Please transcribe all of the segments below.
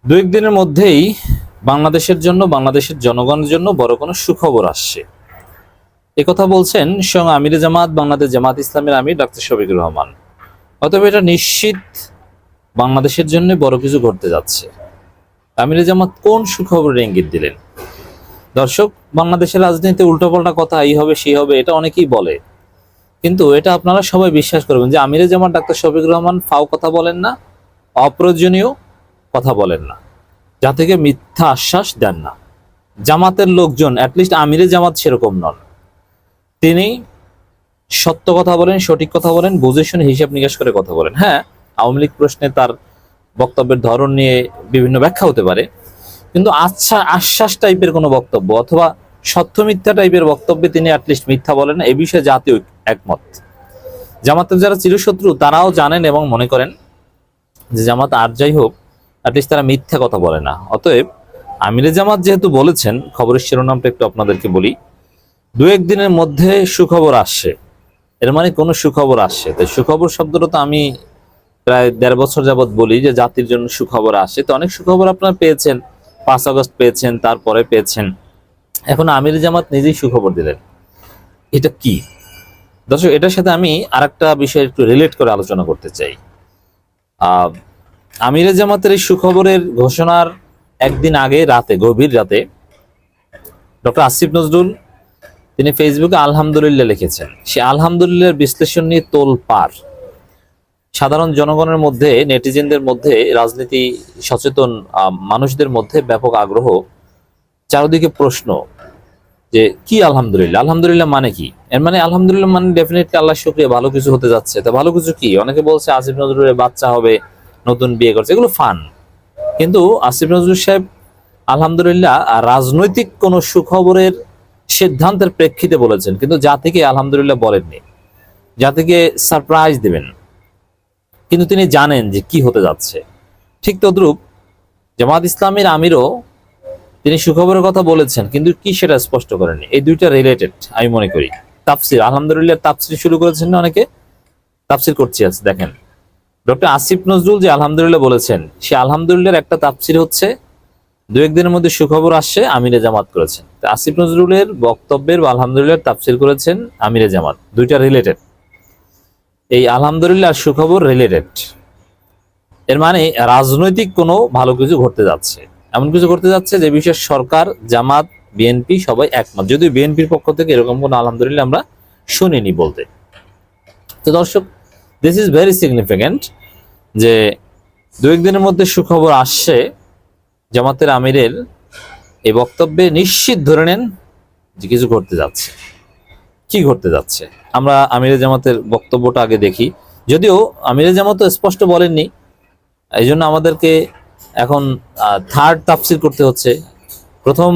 দু একদিনের মধ্যেই বাংলাদেশের জন্য, বাংলাদেশের জনগণের জন্য বড় কোনো সুখবর আসছে। কথা বলছেন স্বয়ং আমিরে জামাত, বাংলাদেশ জামাত ইসলামের আমির ডক্টর শফিকুর রহমান। অতএব এটা নিশ্চিত বাংলাদেশের জন্য বড় কিছু ঘটতে যাচ্ছে। আমিরে জামাত কোন সুখবরের ইঙ্গিত দিলেন? দর্শক, বাংলাদেশের রাজনীতিতে উল্টোপাল্টা কথা, এই হবে সেই হবে, এটা অনেকেই বলে, কিন্তু এটা আপনারা সবাই বিশ্বাস করবেন যে আমিরে জামাত ডক্টর শফিকুর রহমান ফাও কথা বলেন না, অপ্রয়োজনীয় কথা বলেন না, যা থেকে মিথ্যা আশ্বাস দেন না। জামাতের লোকজন, অ্যাটলিস্ট আমিরে জামাত সেরকম নন। তিনি সত্য কথা বলেন, সঠিক কথা বলেন, বুঝে শুনে হিসাব নিকাশ করে কথা বলেন। হ্যাঁ, আওয়ামী লীগ প্রশ্নে তার বক্তব্যের ধরন নিয়ে বিভিন্ন ব্যাখ্যা হতে পারে, কিন্তু আশ্বাস টাইপের কোনো বক্তব্য অথবা সত্য মিথ্যা টাইপের বক্তব্যে তিনি অ্যাটলিস্ট মিথ্যা বলেন না। এ বিষয়ে জাতীয় একমত। জামাতের যারা চিরশত্রু তারাও জানেন এবং মনে করেন যে জামাত আর যাই হোক, অ্যাটলিস্ট তারা মিথ্যা কথা বলে না। অতএব আমিরে জামাত যেহেতু বলেছেন, খবরের শিরোনামটা একটু আপনাদেরকে বলি, দু একদিনের মধ্যে সুখবর আসছে, এর মানে কোনো সুখবর আসছে। তাই সুখবর শব্দটা তো আমি প্রায় ১.৫ বছর যাবৎ বলি যে জাতির জন্য সুখবর আসে। তো অনেক সুখবর আপনারা পেয়েছেন, ৫ আগস্ট পেয়েছেন, তারপরে পেয়েছেন, এখন আমিরে জামাত নিজেই সুখবর দিলেন। এটা কি দর্শক? এটার সাথে আমি আরেকটা বিষয় একটু রিলেট করে আলোচনা করতে চাই। আমিরে জামাতের এই সুখবরের ঘোষণার একদিন আগে রাতে, গভীর রাতে, ডক্টর আসিফ নজরুল তিনি ফেসবুকে আলহামদুলিল্লাহ লিখেছেন। সে আলহামদুলিল্লাহর বিশ্লেষণ নিয়ে তোলপাড়। সাধারণ জনগণের মধ্যে, নেটিজেনদের মধ্যে, রাজনীতি সচেতন মানুষদের মধ্যে ব্যাপক আগ্রহ, চারদিকে প্রশ্ন যে কি আলহামদুলিল্লাহ, আলহামদুলিল্লাহ মানে কি? এর মানে আলহামদুলিল্লাহ মানে ডেফিনেটলি আল্লাহ শুকরিয়া, ভালো কিছু হতে যাচ্ছে। তা ভালো কিছু কি? অনেকে বলছে আসিফ নজরুলের বাচ্চা হবে, নতুন বিয়ে করছে, এগুলো ফান। কিন্তু আসিফ নজরুল সাহেব আলহামদুলিল্লাহ রাজনৈতিক কোন সুখবরের সিদ্ধান্তের প্রেক্ষিতে বলেছেন, কিন্তু জাতিকে আলহামদুলিল্লাহ বলেননি। জাতিকে সারপ্রাইজ দিবেন, কিন্তু তিনি জানেন যে কি হতে যাচ্ছে। ঠিক তদ্রূপ জামাত ইসলামের আমিরও তিনি সুখবরের কথা বলেছেন, কিন্তু কি সেটা স্পষ্ট করেননি। এই দুইটা রিলেটেড আমি মনে করি। তাফসির, আলহামদুলিল্লাহ তাফসির শুরু করেছেন না অনেকে, তাফসির করছি আছে। দেখেন, ডক্টর আসিফ নজরুল যে আলহামদুলিল্লাহ বলেছেন, সে আলহামদুলিল্লাহর একটা তাফসির হচ্ছে দু একদিনের মধ্যে সুখবর আসছে, আমিরে জামাত করেছেন। আসিফ নজরুলের বক্তব্যের বা আলহামদুলিল্লাহ তাফসির করেছেন আমিরে জামাত। দুইটা রিলেটেড। এই আলহামদুলিল্লাহ আর সুখবর রিলেটেড। এর মানে রাজনৈতিক কোনো ভালো কিছু ঘটতে যাচ্ছে, এমন কিছু ঘটতে যাচ্ছে যে বিষয়ে সরকার, জামাত, বিএনপি সবাই একমত। যদিও বিএনপির পক্ষ থেকে এরকম কোনো আলহামদুলিল্লাহ আমরা শুনিনি বলতে। তো দর্শক, দিস ইজ ভেরি সিগনিফিক্যান্ট যে দু একদিনের মধ্যে সুখবর আসছে। জামাতের আমিরের এই বক্তব্যে নিশ্চিত ধরে নেন যে কিছু ঘটতে যাচ্ছে। কি ঘটতে যাচ্ছে আমরা আমিরে জামাতের বক্তব্যটা আগে দেখি। যদিও আমিরে জামাত স্পষ্ট বলেননি, এই জন্য আমাদেরকে এখন থার্ড তাফসির করতে হচ্ছে। প্রথম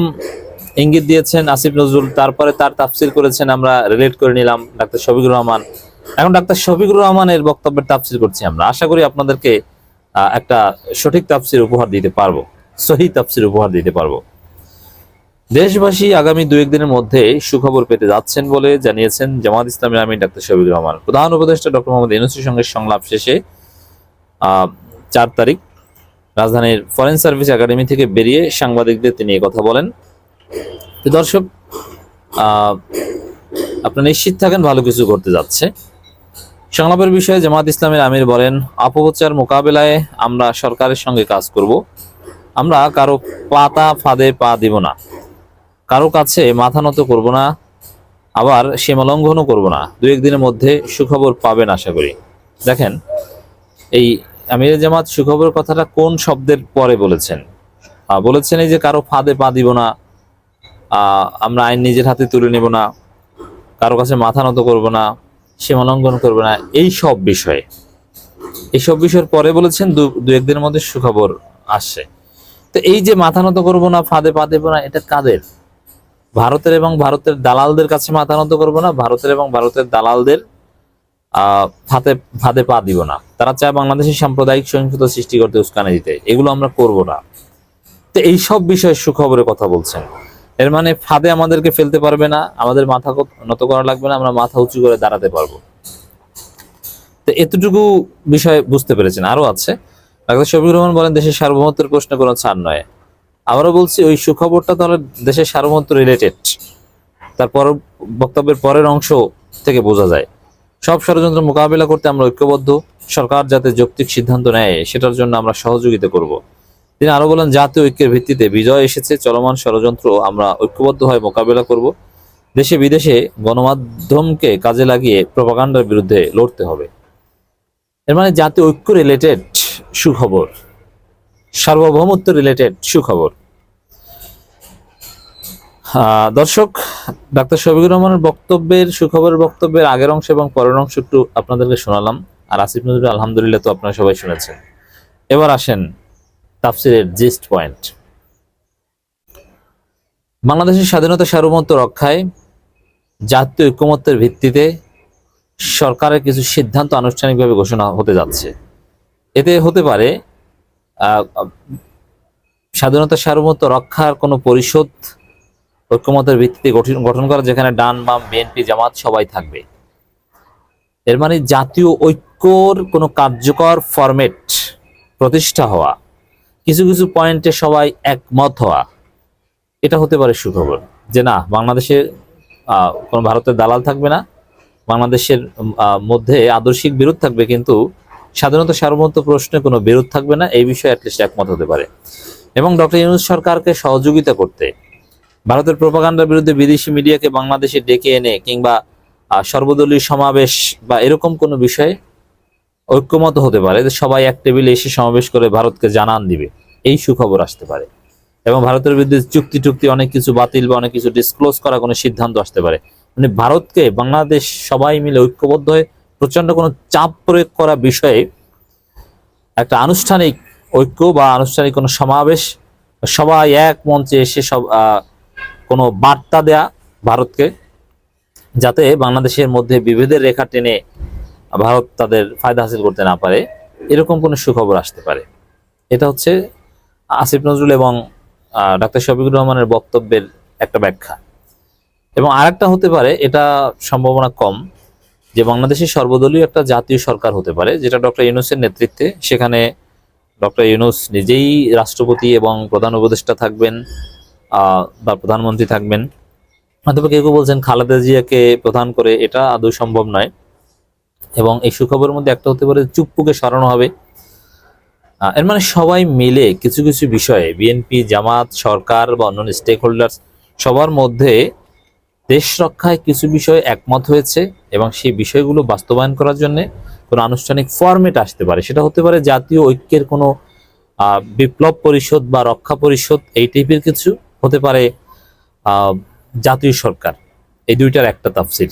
ইঙ্গিত দিয়েছেন আসিফ নজরুল, তারপরে তার তাফসির করেছেন, আমরা রিলেট করে নিলাম ডাক্তার শফিকুর রহমান। এখন ডাক্তার শফিকুর রহমানের বক্তব্যের তাফসির করছি আমরা। আশা করি আপনাদেরকে একটা সঠিক তাফসির উপহার দিতে পারবো, সহি তাফসির উপহার দিতে পারবো। দেশবাসী আগামী দু একদিনের মধ্যে সুখবর পেতে যাচ্ছেন বলে জানিয়েছেন জামাত ইসলামের আমির ডাক্তার শফিকুর রহমান। প্রধান উপদেষ্টা ডক্টর মোহাম্মদ ইউনূসের সঙ্গে সংলাপ শেষে 4 তারিখ রাজধানীর ফরেন সার্ভিস একাডেমি থেকে বেরিয়ে সাংবাদিকদের তিনি কথা বলেন। দর্শক, আপনারা নিশ্চিত থাকেন ভালো কিছু করতে যাচ্ছে। সংলাপের বিষয়ে জামাত ইসলামের আমির বলেন, অপপ্রচার মোকাবেলায় আমরা সরকারের সঙ্গে কাজ করব। আমরা কারো পাতা ফাঁদে পা দিব না, কারো কাছে মাথা নত করব না, আবার সীমা লঙ্ঘনও করব না। দু একদিনের মধ্যে সুখবর পাবেন আশা করি। দেখেন, এই আমিরে জামাত সুখবর কথাটা কোন শব্দের পরে বলেছেন? বলেছেন এই যে কারো ফাঁদে পা দিব না, আমরা আইন নিজের হাতে তুলে নেব না, কারো কাছে মাথা নত করব না, সীমা লঙ্ঘন করবো না, এইসব বিষয়ের পরে বলেছেন দু একদিনের মধ্যে সুখবর আসছে। তো এই যে মাথা নত করবো না, ফাঁদে পা দেবো না, এটা কাদের? ভারতের এবং ভারতের দালালদের কাছে মাথা নত করবো না, ভারতের এবং ভারতের দালালদের ফাঁদে পা দিব না। তারা চায় বাংলাদেশের সাম্প্রদায়িক সহিংসতা সৃষ্টি করতে, উস্কানি দিতে, এগুলো আমরা করব না। তো এইসব বিষয়ে সুখবরের কথা বলছেন। এর মানে ফাঁদে আমাদেরকে ফেলতে পারবে না, আমাদের মাথা নত করা লাগবে না, আমরা মাথা উঁচু করে দাঁড়াতে পারবো। তো এতটুকু বিষয় বুঝতে পেরেছেন। আরো আছে, ডাক্তার শফিকুর রহমান বলেন দেশের সার্বভৌমত্বের প্রশ্নে কোনো ছাড় নয়। আবারও বলছি, ওই সুখবরটা তাহলে দেশের সার্বভৌমত্ব রিলেটেড, তারপর বক্তব্যের পরের অংশ থেকে বোঝা যায় সব ষড়যন্ত্র মোকাবিলা করতে আমরা ঐক্যবদ্ধ, সরকার যাতে যৌক্তিক সিদ্ধান্ত নেয় সেটার জন্য আমরা সহযোগিতা করব। তিনি আরো বলেন জাতীয় ঐক্যের ভিত্তিতে বিজয় এসেছে, চলমান ষড়যন্ত্র আমরা ঐক্যবদ্ধ হয়ে মোকাবিলা করব। দেশে বিদেশে গণমাধ্যমকে কাজে লাগিয়ে প্রপাগান্ডার বিরুদ্ধে লড়তে হবে। এর মানে জাতীয় ঐক্য রিলেটেড সুখবর, সার্বভৌমত্ব রিলেটেড সুখবর। দর্শক, ডাক্তার শফিকুর রহমানের সুখবরের বক্তব্যের আগের অংশ এবং পরের অংশ একটু আপনাদেরকে শোনালাম। আর আসিফ নজরুল আলহামদুলিল্লাহ তো আপনারা সবাই শুনেছেন। এবার আসেন তাফসিরের জিস্ট পয়েন্ট। বাংলাদেশের স্বাধীনতা সার্বভৌমত্ব রক্ষায় জাতীয় ঐক্যমত্যের ভিত্তিতে সরকারের কিছু সিদ্ধান্ত আনুষ্ঠানিকভাবে ঘোষণা হতে যাচ্ছে। এতে হতে পারে স্বাধীনতা সার্বভৌমত্ব রক্ষার কোনো পরিষদ ঐক্যমতের ভিত্তিতে গঠন করা, যেখানে ডান বাম বিএনপি জামাত সবাই থাকবে। এর মানে জাতীয় ঐক্যর কোনো কার্যকর ফরম্যাট প্রতিষ্ঠা হওয়া, কিছু কিছু পয়েন্টে সবাই একমত হওয়া, এটা হতে পারে সুখবর। যে না, বাংলাদেশে কোনো ভারতের দালাল থাকবে না, বাংলাদেশের মধ্যে আদর্শিক বিরোধ থাকবে, কিন্তু স্বাধীনতা সার্বভৌমত্ব প্রশ্নে কোনো বিরোধ থাকবে না, এই বিষয়ে অ্যাটলিস্ট একমত হতে পারে। এবং ডক্টর ইউনূস সরকারকে সহযোগিতা করতে ভারতের প্রোপাগান্ডার বিরুদ্ধে বিদেশি মিডিয়াকে বাংলাদেশে ডেকে এনে কিংবা সর্বদলীয় সমাবেশ বা এরকম কোনো বিষয়ে ঐক্যমত হতে পারে, যে সবাই এক টেবিলে এসে সমাবেশ করে ভারতকে জানান দিবে, এই সুখবর আসতে পারে। এবং ভারতের বিরুদ্ধে চুক্তি অনেক কিছু বাতিল বা অনেক কিছু ডিসক্লোজ করা কোনো সিদ্ধান্ত আসতে পারে। মানে ভারতকে বাংলাদেশ সবাই মিলে ঐক্যবদ্ধ হয়ে প্রচন্ড কোনো চাপ প্রয়োগ করা বিষয়ে একটা আনুষ্ঠানিক ঐক্য বা আনুষ্ঠানিক কোনো সমাবেশ, সবাই এক মঞ্চে এসে কোনো বার্তা দেয়া ভারতকে, যাতে বাংলাদেশের মধ্যে বিভেদের রেখা টেনে ভারত তাদের ফায়দা হাসিল করতে না পারে, এরকম কোনো সুখবর আসতে পারে। এটা হচ্ছে আসিফ নজরুল এবং ডাক্তার শফিকুর রহমানের বক্তব্যের একটা ব্যাখ্যা। এবং আরেকটা হতে পারে, এটা সম্ভাবনা কম, যে বাংলাদেশের সর্বদলীয় একটা জাতীয় সরকার হতে পারে, যেটা ডক্টর ইউনূসের নেতৃত্বে, সেখানে ডক্টর ইউনূস নিজেই রাষ্ট্রপতি এবং প্রধান উপদেষ্টা থাকবেন বা প্রধানমন্ত্রী থাকবেন। অথবা কেউ কেউ বলছেন খালেদা জিয়াকে প্রধান করে, এটা আদৌ সম্ভব নয়। এবং এই সুখবরের মধ্যে একটা হতে পারে চুপ্পুকে সরানো হবে। এর মানে সবাই মিলে কিছু কিছু বিষয়ে বিএনপি জামাত সরকার বা অন্যান্য স্টেক হোল্ডার্স সবার মধ্যে দেশ রক্ষায় কিছু বিষয়ে একমত হয়েছে, এবং সেই বিষয়গুলো বাস্তবায়ন করার জন্য কোনো আনুষ্ঠানিক ফরম্যাট আসতে পারে। সেটা হতে পারে জাতীয় ঐক্যের কোনো বিপ্লব পরিষদ বা রক্ষা পরিষদ, এই টাইপের কিছু হতে পারে, জাতীয় সরকার। এই দুইটার একটা তাফসির।